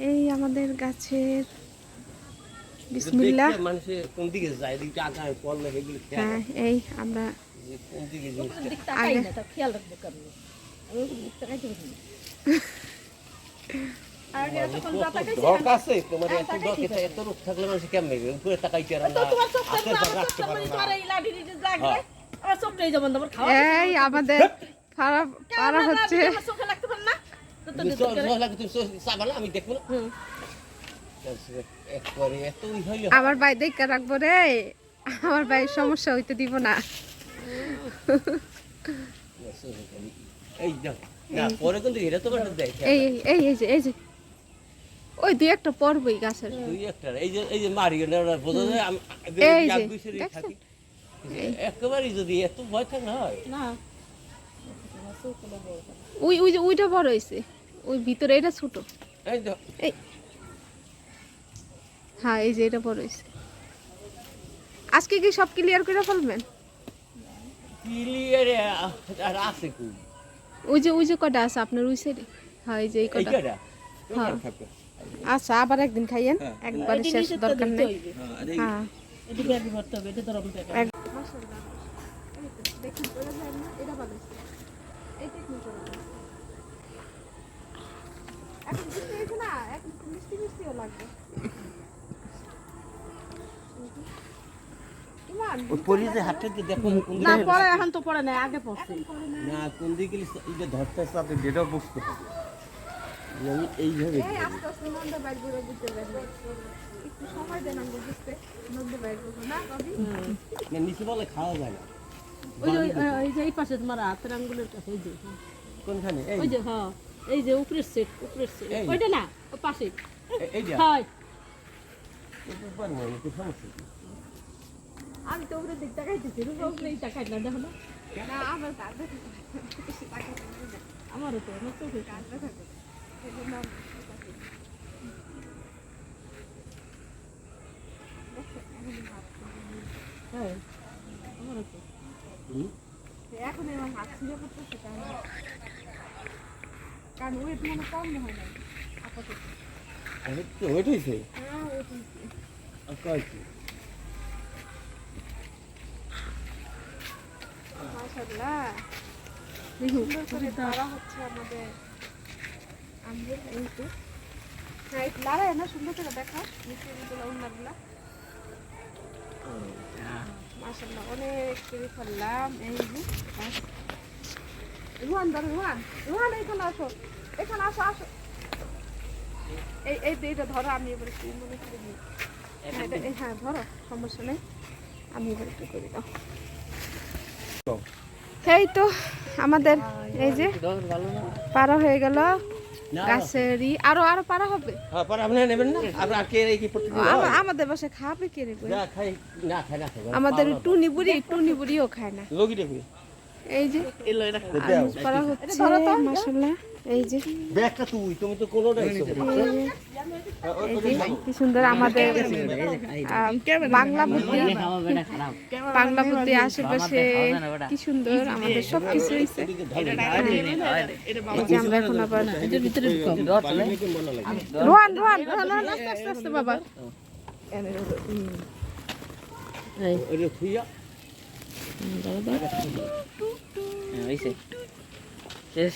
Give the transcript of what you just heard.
এই আমাদের গাছের বিসমিল্লাহ। মানুষে কোন দিকে যায় দিকে আগায় পড়লে এগুলো হ্যাঁ, এই আমরা কোন দিকে আগে খেয়াল রাখবো কেমন আমি দিক তাকাইতে পারি না। আগে তখন যা তাকাইছি ঢক আছে তোমার এত ঢক এত রূপ থাকলে মানুষ কেমনে উপরে তাকাইতে আর তো না তোমার চোখটা হাতের পর রাখতে পারে না। তোমার এই লাঠি দিতে লাগলে আমার চোখটাই যেমন তোমার খাওয়া এই আমাদের পাড়া হচ্ছে। আমার চোখে লাগতে পারে না তো তো তুমি সব লাগে তুমি চাবা না আমি দেখবো না একবারে এতই হইল আমার ভাই দেখা রাখবো রে, আমার ভাই সমস্যা হইতে দিব না। এই দেখ না পরে কিন্তু এটা তো কাটা দেয় এই এই এই যে ওই দুই একটা পড়বই গাছের। দুই একটা এই যে মারি না বোঝা যায় আমি এই যে, গুছিয়ে দেখছেন? থাকি একেবারে যদি এত ভয় থাকে হয় না ওই ওই যে ওইটা বড় হইছে, ওই ভিতরে এটা ছোট। এই তো এই হ্যাঁ, এই যে এটা বড় হইছে। আজকে কি সব ক্লিয়ার করে ফেলবেন? ক্লিয়ারে আর আছে কি ওই যে কটা আছে আপনার ওই সাইডে? হ্যাঁ, এই যে এই কটা। এইটা হ্যাঁ। আচ্ছা, আবার একদিন খাইয়েন, একবারে শেষ দরকার নেই। হ্যাঁ, এটা ব্যাগ ভরতে হবে এটা ধরো ব্যাগ মাশাআল্লাহ। এই তো দেখুন ওরা যায় না, এটা ভালো হইছে। এই টেকনিক করে দাও। এখন বুঝতে হইছে না, এখন মিষ্টিও লাগবে। ইমান, ওই পরিতে হাতটা দিয়ে দেখো কোন না দিকে পরে এখন তো পড়ে নাই আগে পড়ছে না কোন দিকে এটা ধরতে সাথে যেটা বুঝতে হবে আমি এইভাবে এই আস্তে আস্তে নন্দ বাইর করে বুঝতে পারবে। একটু সময় দেন আমাকে বুঝতে, নন্দ বাইর করবো না কবি। না নিচে বলে খাওয়া যায় না ওই যে এই যে এই পাশে তোমার হাতের আঙ্গুলের কাছে এই যে কোনখানে এই ওই যে হ্যাঁ এই যে উপরের সেট এই। ওইটা না ওই পাশে এইটা হয় এটা পার না এটা সমস্যা কি? আমি তো উপরের দিক তাকাইতেছি উপরেই তাকাই না দেখো না না আমার কাঁদবে থাকে, আমারও তো আমার চোখে কাঁদবে থাকে, সেজন্য হ্যাঁ আমারও তো হুম? এখন এরকম হাত ছিঁড়ে পড়তেছে কারণ ওয়েট মানে কম হয় না আপাতত। আরে তো ওইট হইছে হ্যাঁ, ওয়েট হয়েছে। আর কয় কি মাশাআল্লাহ, সুন্দর করে ধরা হচ্ছে আমাদের আম্বুর। এই তো হ্যাঁ, একটু লড়াই না, সুন্দর করে দেখা মিষ্টিগুলো উন্নাগুলা। মাশাআল্লাহ, অনেক করে ফেললাম। এই যে রুহান ধরো, রুহান এখানে আসো, এখানে আসো আসো। এই এই এইটা ধরো, আমি এবার একটু মনে করে দিই। হ্যাঁ ধরো, সমস্যা নেই, আমি এবার একটু করে দাও। এই তো আমাদের এই যে পারা হয়ে গেল গাছেরই, আরো পারা হবে। হ্যাঁ পরে আপনি নেবেন না আর কে এই কি প্রতিদিন আমাদের বাসায় খাবে কে রে? না খাই না খাই না খাই আমাদের টুনি বুড়িও খায় না। লগি দেখবি এই যে আনাজ পারা হচ্ছে মাশাআল্লাহ। এই যে ব্যাগটা তুমি তো কোনোটা এসো এই যে কি সুন্দর আমাদের বাংলা বুদ্ধি আশেপাশে কি সুন্দর আমাদের সব কিছু হয়েছে। এই যে আমরা এখন আবার রোহান আস্তে আস্তে বাবা। ওই খুইয়া শেষ